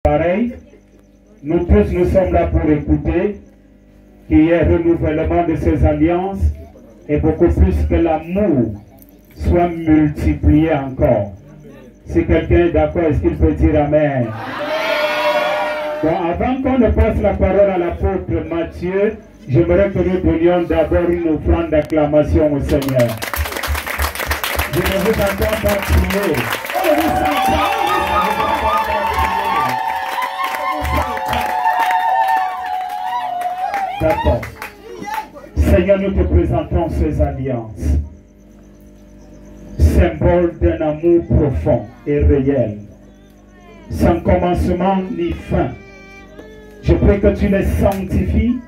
pareil. Nous tous, nous sommes là pour écouter qu'il y ait renouvellement de ces alliances et beaucoup plus que l'amour soit multiplié encore. Si quelqu'un est d'accord, est-ce qu'il peut dire Amen? Bon, avant qu'on ne passe la parole à l'apôtre Matthieu, j'aimerais que nous donnions d'abord une offrande d'acclamation au Seigneur. Je ne vous entends pas prier. D'accord. Seigneur, nous te présentons ces alliances. Symbole d'un amour profond et réel. Sans commencement ni fin. Je prie que tu les sanctifies,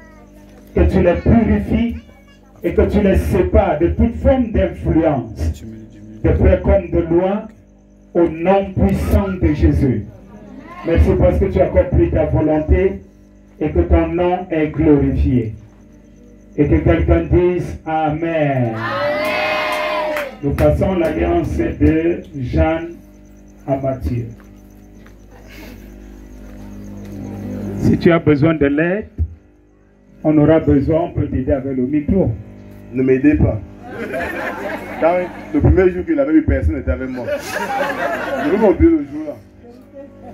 que tu les purifies et que tu les sépares de toute forme d'influence, de près comme de loin, au nom puissant de Jésus. Merci parce que tu as accompli ta volonté et que ton nom est glorifié. Et que quelqu'un dise Amen. Amen. Nous passons l'alliance de Jeanne à Matthieu. Si tu as besoin de l'aide, on aura besoin, on peut t'aider avec le micro. Ne m'aidez pas. Quand le premier jour qu'il avait eu, personne n'était avec moi. Je veux m'oublier le jour-là.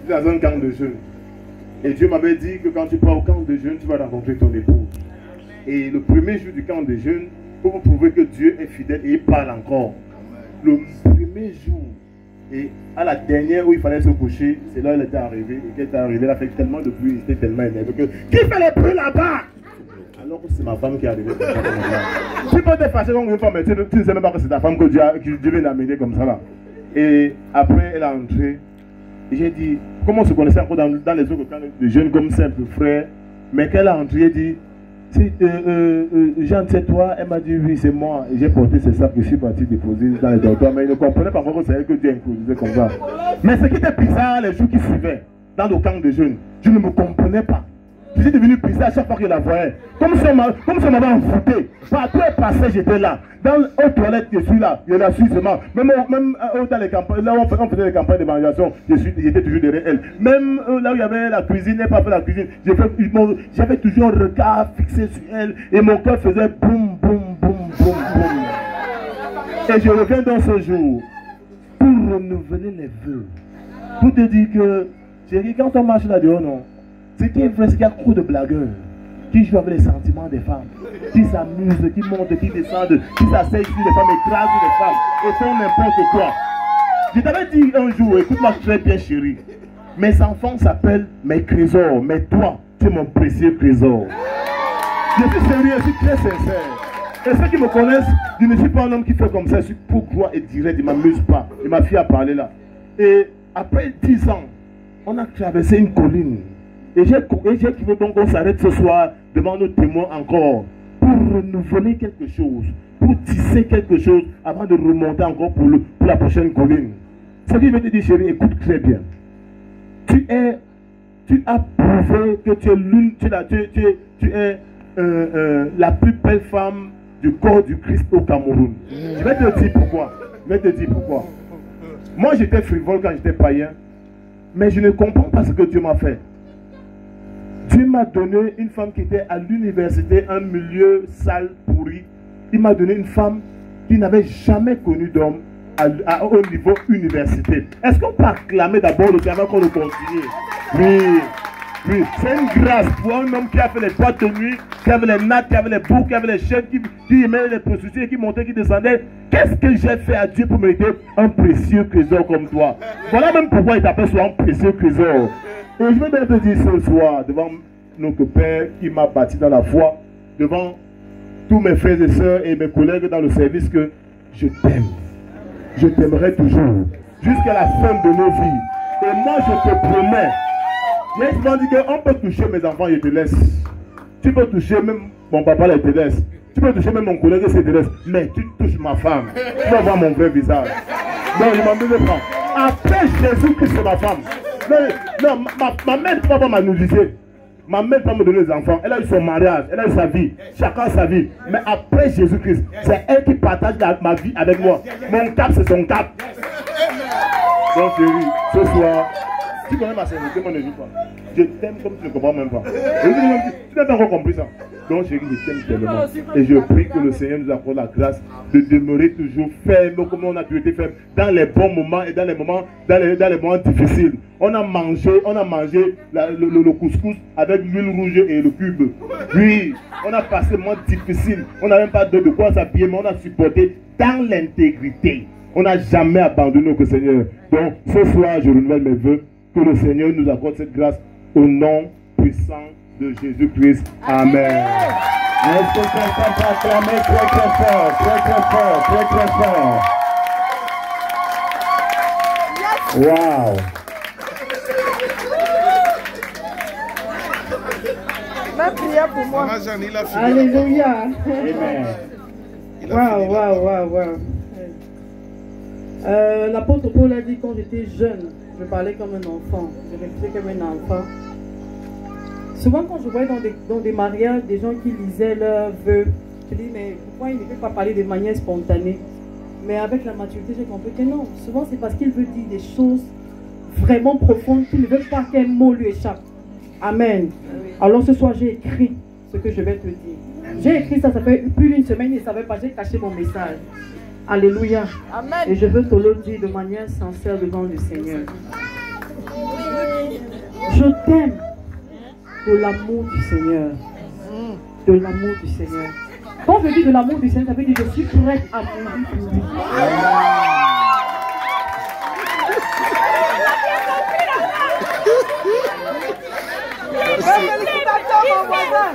J'étais dans un camp de jeunes. Et Dieu m'avait dit que quand tu pars au camp de jeunes, tu vas rencontrer ton époux. Et le premier jour du camp de jeunes, pour vous prouver que Dieu est fidèle et il parle encore. Le premier jour, et à la dernière où il fallait se coucher, c'est là où elle était arrivée. Et qu'elle était arrivée, elle a fait tellement de bruit, il était tellement énervé que qui fait les bruits là-bas? Alors que c'est ma femme qui est arrivée. Tu peux te fâcher comme une femme, mais tu ne sais même pas que c'est ta femme que Dieu vient d'amener comme ça là. Et après, elle est entrée. Et j'ai dit, comment on se connaissait encore dans les autres camps de jeunes comme simple frère. Mais qu'elle a entré, elle dit, Jean, c'est toi? Elle m'a dit, oui, c'est moi. Et j'ai porté ces sacs que je suis parti déposer dans les dortoirs. Mais il ne comprenait pas encore que c'est elle que Dieu introduisait comme ça. Mais ce qui était bizarre les jours qui suivaient dans le camp de jeunes, je ne me comprenais pas. Je suis devenu bizarre à chaque fois que je la voyais. Comme si on m'avait envoûté. Partout elle passait, j'étais là. Aux toilettes, je suis là. Je la suis seulement. Même dans les campagnes, là où on faisait les campagnes d'évangélisation, j'étais toujours derrière elle. Même là où il y avait la cuisine, elle n'a pas fait la cuisine. J'avais toujours un regard fixé sur elle. Et mon cœur faisait boum, boum, boum, boum, boum. Et je reviens dans ce jour pour renouveler les vœux. Pour te dire que, chérie, quand on marche là-dehors, non. Ce qui est vrai, c'est qu'il y a trop de blagueurs qui jouent avec les sentiments des femmes, qui s'amusent, qui montent, qui descendent, qui s'asseyent sur les femmes, écrasent les femmes et font n'importe quoi. Je t'avais dit un jour, écoute-moi très bien chérie, mes enfants s'appellent mes trésors, mais toi, tu es mon précieux trésor. Je suis sérieux, je suis très sincère. Et ceux qui me connaissent, je ne suis pas un homme qui fait comme ça, je suis pourquoi et direct, je ne m'amuse pas. Et ma fille a parlé là. Et après 10 ans, on a traversé une colline. Et j'ai trouvé donc qu'on s'arrête ce soir devant nos témoins encore pour renouveler quelque chose, pour tisser quelque chose avant de remonter encore pour la prochaine colline. Ce qui veut te dire, chérie, écoute très bien. Tu as prouvé que tu es la plus belle femme du corps du Christ au Cameroun. Je vais te dire pourquoi. Moi, j'étais frivole quand j'étais païen, mais je ne comprends pas ce que Dieu m'a fait. Dieu m'a donné une femme qui était à l'université, un milieu sale, pourri. Il m'a donné une femme qui n'avait jamais connu d'homme au niveau université. Est-ce qu'on peut acclamer d'abord le travail qu'on le continue? Oui. C'est une grâce pour un homme qui a fait les boîtes de nuit, qui avait les nattes, qui avait les boucs, qui avait les chaînes, qui aimait les prostituées, qui montait, qui descendait. Qu'est-ce que j'ai fait à Dieu pour mériter un précieux trésor comme toi? Voilà même pourquoi il t'appelle soit un précieux trésor. Et je vais te dire ce soir, devant notre Père qui m'a bâti dans la foi, devant tous mes frères et sœurs et mes collègues dans le service, que je t'aime. Je t'aimerai toujours, jusqu'à la fin de nos vies. Et moi, je te promets, mais je m'en dis qu'on peut toucher mes enfants, je te laisse. Tu peux toucher même mon papa, je te laisse. Tu peux toucher même mon collègue, je te laisse. Mais tu touches ma femme, tu vas voir mon vrai visage. Non, je m'en veux pas. Après Jésus-Christ, c'est ma femme. Non, ma mère ne peut pas m'analyser. Ma mère ne peut pas me donner des enfants. Elle a eu son mariage, elle a eu sa vie. Chacun sa vie. Mais après Jésus-Christ, c'est elle qui partage ma vie avec moi. Mon cap, c'est son cap. Donc chérie, ce soir, Tu connais ma sincérité, moi ne dis pas. Je t'aime comme tu ne comprends même pas. Et tu n'as pas encore compris ça. Donc chérie, je t'aime tellement. Et je prie que le Seigneur nous accorde la grâce de demeurer toujours ferme comme on a toujours été ferme dans les bons moments et dans les moments difficiles. On a mangé le couscous avec l'huile rouge et le cube. Oui, on a passé un moment difficile. On n'a même pas de quoi s'habiller, mais on a supporté dans l'intégrité. On n'a jamais abandonné au Seigneur. Donc ce soir, je renouvelle mes vœux que le Seigneur nous accorde cette grâce au nom puissant de Jésus-Christ. Amen. Est-ce que quelqu'un peut acclamer très très fort, très très fort, très très fort? Wow. Ma prière pour moi. Alléluia. Amen. Waouh. L'apôtre Paul a dit quand j'étais jeune, je parlais comme un enfant, je réfléchissais comme un enfant. Souvent quand je voyais dans des mariages des gens qui lisaient leurs vœux, je dis mais pourquoi il ne peut pas parler de manière spontanée? Mais avec la maturité, j'ai compris que non. Souvent c'est parce qu'il veut dire des choses vraiment profondes qu'il ne veut pas qu'un mot lui échappe. Amen. Alors ce soir j'ai écrit ce que je vais te dire. J'ai écrit ça fait plus d'une semaine, il ne savait pas, j'ai caché mon message. Alléluia. Amen. Et je veux te le dire de manière sincère devant le Seigneur. Je t'aime de l'amour du Seigneur. De l'amour du Seigneur. Quand je dis de l'amour du Seigneur, ça veut dire que je suis prête à mourir pour lui. Félicitations, mon voisin.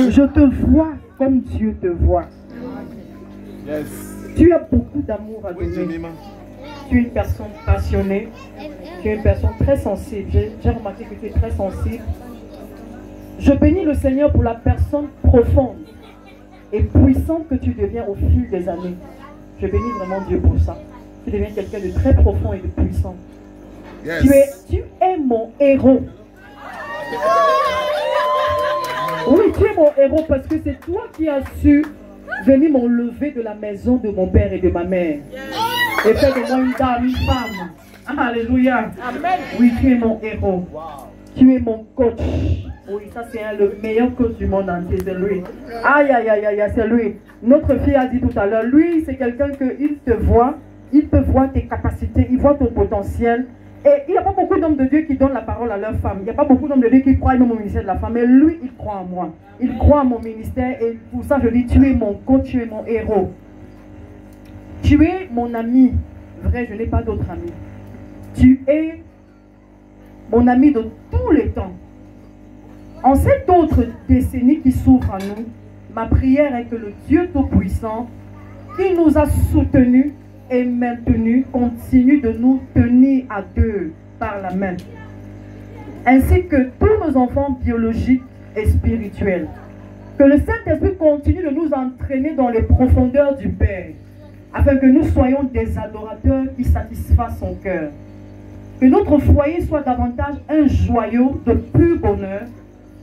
Je te vois comme Dieu te voit. Yes. Tu as beaucoup d'amour à donner. Tu es une personne passionnée. Tu es une personne très sensible. J'ai remarqué que tu es très sensible. Je bénis le Seigneur pour la personne profonde et puissante que tu deviens au fil des années. Je bénis vraiment Dieu pour ça. Tu deviens quelqu'un de très profond et de puissant. Yes. Tu es mon héros. Oui, tu es mon héros parce que c'est toi qui as su venir m'enlever de la maison de mon père et de ma mère. Et faire de moi une dame, une femme. Alléluia. Amen. Oui, tu es mon héros. Tu es mon coach. Oui, ça c'est le meilleur coach du monde entier, c'est lui. Aïe, aïe, aïe, aïe, c'est lui. Notre fille a dit tout à l'heure, lui c'est quelqu'un qu'il te voit, il peut voir tes capacités, il voit ton potentiel. Et il n'y a pas beaucoup d'hommes de Dieu qui donnent la parole à leur femme. Il n'y a pas beaucoup d'hommes de Dieu qui croient même au ministère de la femme. Mais lui, il croit en moi. Il croit en mon ministère. Et pour ça, je dis, tu es mon coach, tu es mon héros. Tu es mon ami. Vrai, je n'ai pas d'autre ami. Tu es mon ami de tous les temps. En cette autre décennie qui s'ouvre à nous, ma prière est que le Dieu Tout-Puissant, qui nous a soutenus et maintenus, continue de nous tenir à deux par la main. Ainsi que tous nos enfants biologiques et spirituels. Que le Saint-Esprit continue de nous entraîner dans les profondeurs du Père, afin que nous soyons des adorateurs qui satisfassent son cœur. Que notre foyer soit davantage un joyau de pur bonheur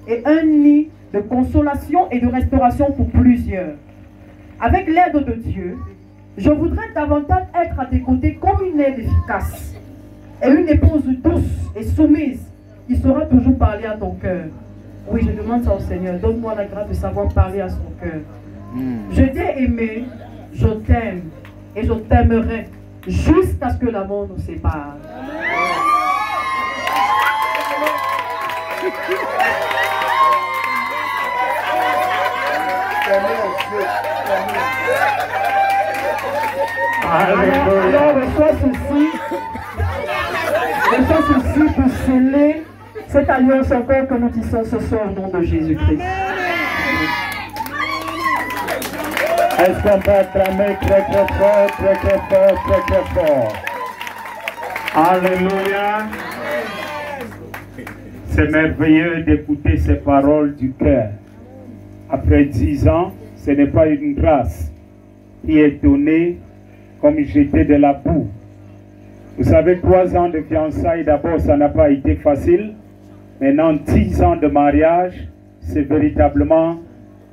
et un nid de consolation et de restauration pour plusieurs. Avec l'aide de Dieu, je voudrais davantage être à tes côtés comme une aide efficace et une épouse douce et soumise qui saura toujours parler à ton cœur. Oui, je demande ça au Seigneur. Donne-moi la grâce de savoir parler à son cœur. Je t'ai aimé, je t'aime et je t'aimerai jusqu'à ce que la mort nous sépare. Alors, reçois ceci pour sceller cette alliance encore que nous tissons ce soir au nom de Jésus-Christ. Est-ce qu'on peut acclamer très très fort, très très fort, très très fort? Alléluia. C'est merveilleux d'écouter ces paroles du cœur. Après 10 ans, ce n'est pas une grâce qui est donnée comme jeter de la boue. Vous savez, 3 ans de fiançailles, d'abord, ça n'a pas été facile. Maintenant, 10 ans de mariage, c'est véritablement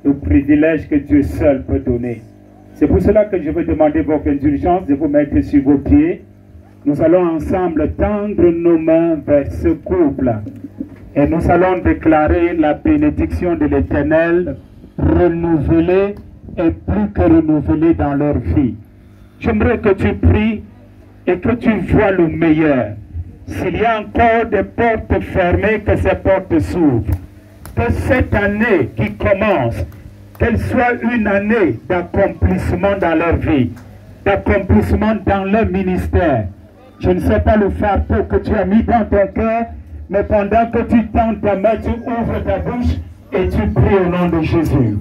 le privilège que Dieu seul peut donner. C'est pour cela que je veux demander votre indulgence de vous mettre sur vos pieds. Nous allons ensemble tendre nos mains vers ce couple. Et nous allons déclarer la bénédiction de l'Éternel renouvelée et plus que renouvelée dans leur vie. J'aimerais que tu pries et que tu vois le meilleur. S'il y a encore des portes fermées, que ces portes s'ouvrent. Que cette année qui commence, qu'elle soit une année d'accomplissement dans leur vie, d'accomplissement dans leur ministère. Je ne sais pas le fardeau que tu as mis dans ton cœur, mais pendant que tu tends ta main, tu ouvres ta bouche et tu pries au nom de Jésus.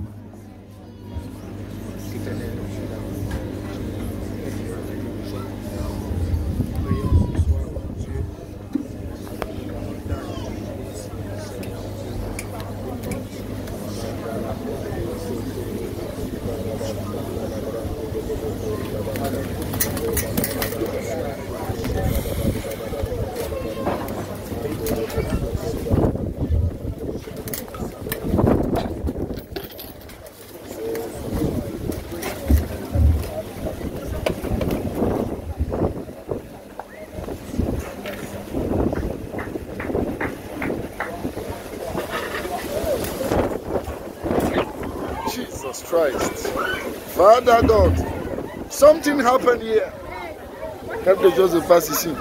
Christ. Father God, something happened here. Quelque chose se passe ici.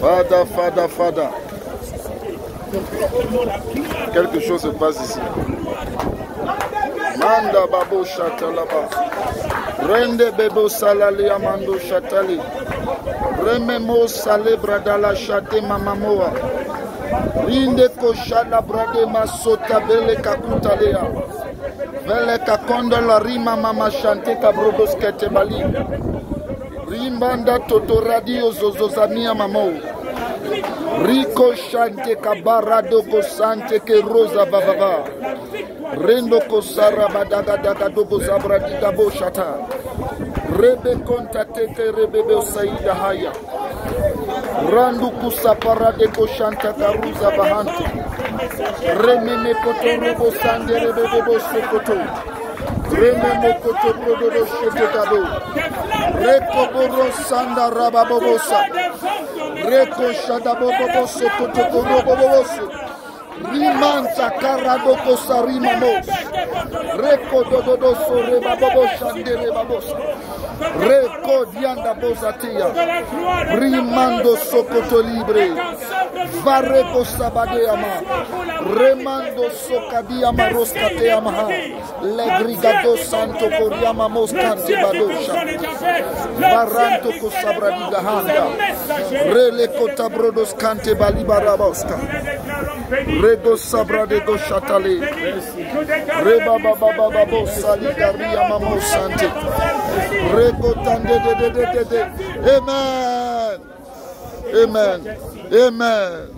Father, Father, Father. Quelque chose se passe ici. Manda babo shatalaba. Rende bebo salali amando shatali. Rememo sale bradala shate mamamoa. Rinde koshala brade masota bele kakutalea. Vele kakonda la rima mama shante kabrodos ketebali. Rimbanda toto radio zozozania mamo. Rico shante kabarado kosante ke rosa vavava. Rendo kosara badaga daga dogo zabra digabo shata. Rebe konta teke rebebe osaida haya. Randu kusapara de koshanta karuza bahante. Remene koto robo sande rebebe sokoto. Remene koto brodo shete kado. Reko boro sanda rababobosa. Reko shada bobo sokoto roboboboso. Rimanta karadoko sarima mos. Reko dododo so rebabobo shandere babosa. Reko dianda bozatia. Rimando sokoto libre. Vareko sabadeama. Remando sokadiama roskateama. Legrigado santo koriama moskante badosha. Baranto kosabradiga handa. Rele kotabrodos kante balibaraboska. Rego sabra de go chatale. Reba baba baba bo sali garia mamo sante. Rego tande de. Amen. Amen. Amen.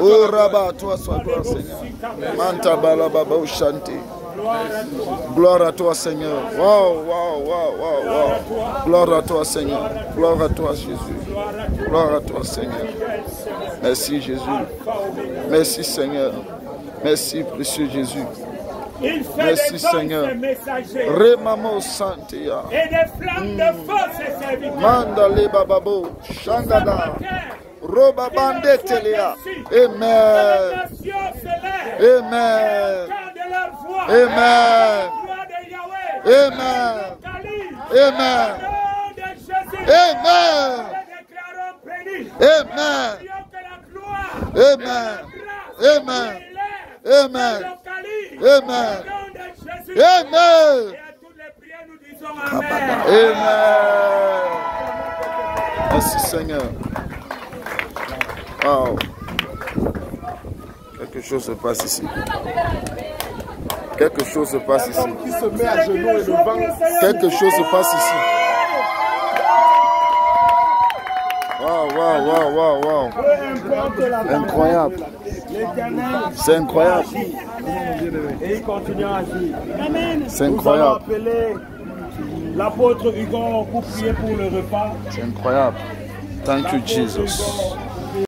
Oh Rabba, toi sois gloire Seigneur. Manta bala baba o chante. Gloire à toi Seigneur. Wow. Gloire à toi Seigneur. Gloire à toi Jésus. Gloire à toi Seigneur. Merci Jésus. Merci Seigneur. Merci précieux Jésus. Merci Seigneur. Remamo Santia. Et des flammes de feu, ses serviteurs. Mandale bababo. Chandada. Roba bandetelia. Amen. Amen. Amen. Amen. Amen. Amen. Amen. Amen. Amen. Amen. Amen. Amen. Amen. Merci Seigneur. Wow. Quelque chose se passe ici. Quelque chose se passe ici. Quelque chose se passe ici. Wow. Incroyable. C'est incroyable. Et il continue à agir. C'est incroyable. Nous allons appeler l'apôtre Hugo pour prier pour le repas. C'est incroyable. Thank you, Jesus.